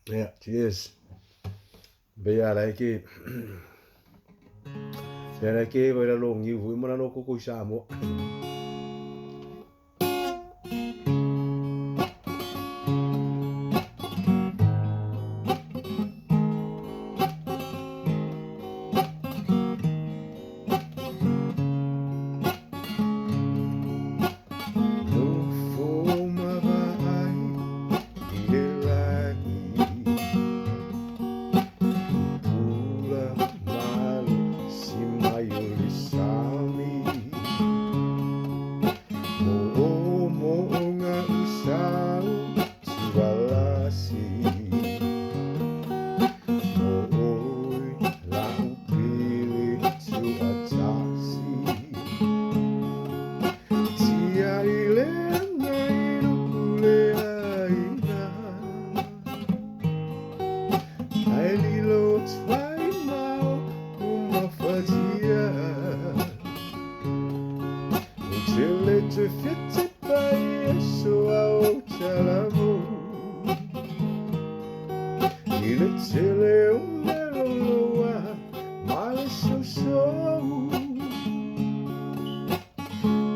Yeah, cheers. Bây giờ lại cái giờ này cái vậy là lồng nhiều vui mà nó có coi sao mà te fitte pai sua l'amor il cielo un loa male so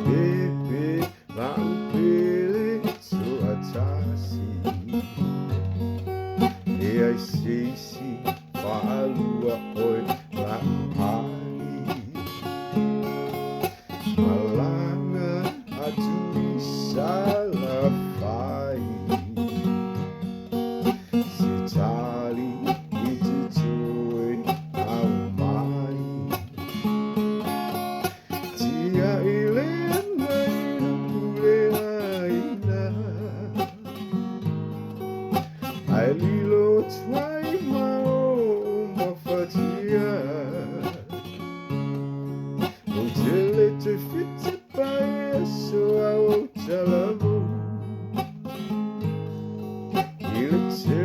pepe ma pele sua tasi e ai si falua oi la pani malanga atu salafai se tali itu tui au mai tia ile nai nukule aina ai lilo tuai mau mafatia until it fits by so I won't tell you.